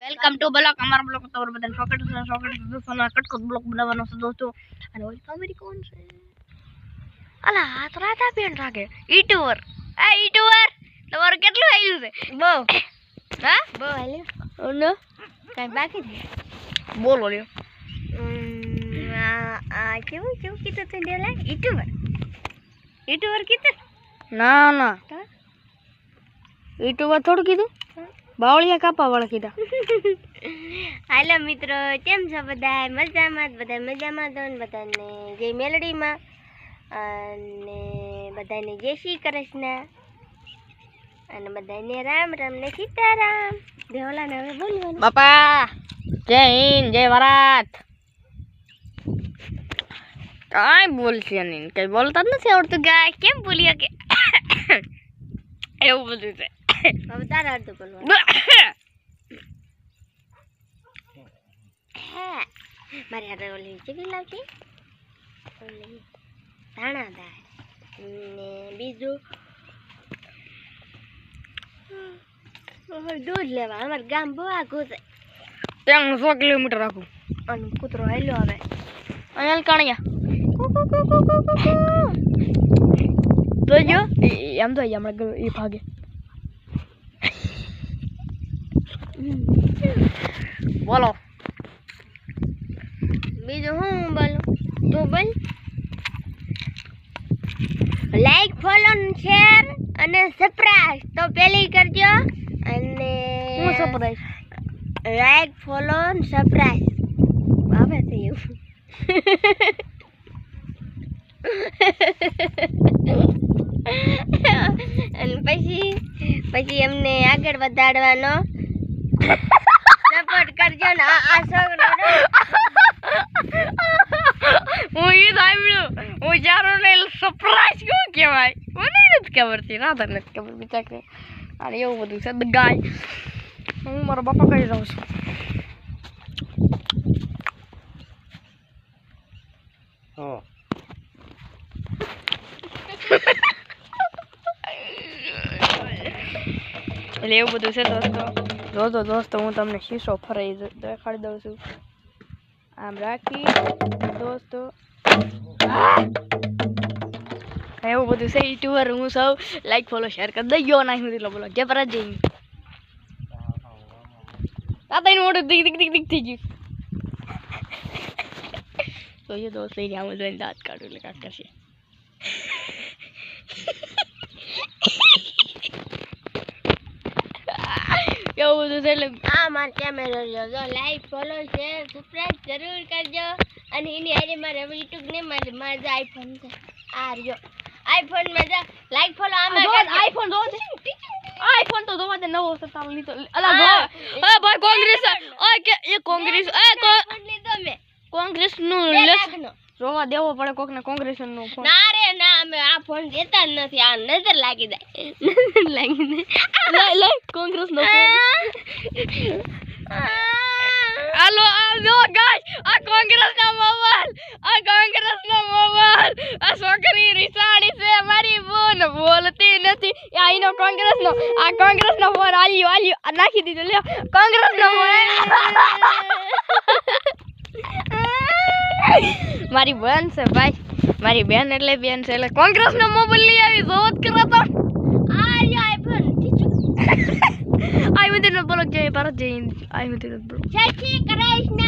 Welcome to block અમારા block તો બધા શોર્ટકટ દોસ્તોના કટકો બ્લોક બનાવવાનો છે દોસ્તો. અને ઓય કામરી કોણ છે? અલા આ તો રાતા પેન રાખે ઈટુવર. આ ઈટુવર તમારું કેટલું આવ્યું છે? બહુ. હા બહુ આવ્યું. ઓનો કઈ બાકી છે? બોલો લ્યો. આ કેવું કીધું તું દેલા? ઈટુવર કીધું? ના ના ઈટુવર થોડું કીધું, બાવળિયા કાપા વાળા કીધા. હાલો મિત્રો, કેમ છો બધા? મજામાં તો ને બધાને જય મેલડીમાં અને બધાને જય શ્રી કૃષ્ણ અને બધાને રામ રામ ને સીતારામ. દેવલાને હવે બોલવાનું. બાપા જય હિન્દ, જય ભારત. કાંઈ બોલશે નહીં, કઈ બોલતા જ નથી આવડતું. ગાય કેમ બોલી કે એવું બધું છે. હવે તારે અડધું બોલવાનું. મારી હાથે ઓલી ચીકણી લાવતી, ઓલી ધાણાદાર ને બીજું દૂધ લેવા. અમારું ગામ બહુ આઘું છે, ત્યાં 100 કિલોમીટર આખું. અને કૂતરો હાલ્યો આવે અહીંયા કાણિયા તો જો એમ તો હમણાં એ ભાગે. બોલો બીજું હું બોલું? તું બોલ. લાઈક, ફોલો, શેર અને સબસ્ક્રાઇબ તો પેલી કરજો. અને હું સબસ્ક્રાઇબ લાઈક, ફોલો, સબસ્ક્રાઇબ આવે છે એવું. અને પછી એમને આગળ વધારવાનો સપોર્ટ કરજો ને. આ છોકરો હું ઈ સાંભળ્યું, હું જારો ને સરપ્રાઈઝ કેવું કહેવાય મને નથી ખબર છે, રાધા નથી ખબર બિચારી. અને એવું બધું છે ગાય. હું મારા બાપા કરી રહું છું. એટલે એવું બધું છે દોસ્તો. હું તમને શીશો ફરાઈ દેખાડી દઉં છું. આમ રાખી દોસ્તો, એવું બધું છે. યુટ્યુબર હું સૌ લાઈક, ફોલો, શેર કરી દઈ ના હું બોલો જે પર જઈ તાતા મોટું દીક થઈ ગયું. તો એ દોસ્ત લઈને આમ જોઈને દાંત કાઢું એટલે કાંક કરશે. એવું બધું છે. એટલે આ મારો કેમેરો જો લાઈક, ફોલો, શેર, સબસ્ક્રાઇબ જરૂર કરજો. અને એની આજે મારે હવે યુટ્યુબ ને મારે જે આઈફોન છે આ રહ્યો, આઈફોન માં જા લાઈક ફોલો. આમાં આઈફોન જો આઈફોન તો જોવા દે નવો છે તારો લીધો. અલા ભાઈ કોંગ્રેસ ઓય કે એ કોંગ્રેસ લીધો મે કોંગ્રેસ નું જોવા દેવો પડે કોક ને કોંગ્રેસ નો ફોન. ના રે ના, અમે આ ફોન દેતા જ નથી. આ નજર લાગી જાય, નજર લાગી જાય. લઈ કોંગ્રેસ નો ફોન. હાલો આ જો ગાઈસ, આ કોંગ્રેસ નો મોબાઈલ, આ કોંગ્રેસ નો મોબાઈલ. આ છોકરી રીસાડી છે મારી બોન, બોલતી નથી. આ ઈનો કોંગ્રેસ નો, આ કોંગ્રેસ નો ફોન આલ્યો નાખી દીધો. લ્યો કોંગ્રેસ નો ફોન. મારી બેન છે ભાઈ, મારી બેન એટલે બેન છે એટલે કોંગ્રેસ નો મોબાઈલ લઈ આવી. જોત કરો તો આ આઈફોન આઈ વિધિનો બોલો જય ભારત જય હિન્દ. આઈ વિધિનો બોલો જય શ્રી કૃષ્ણ.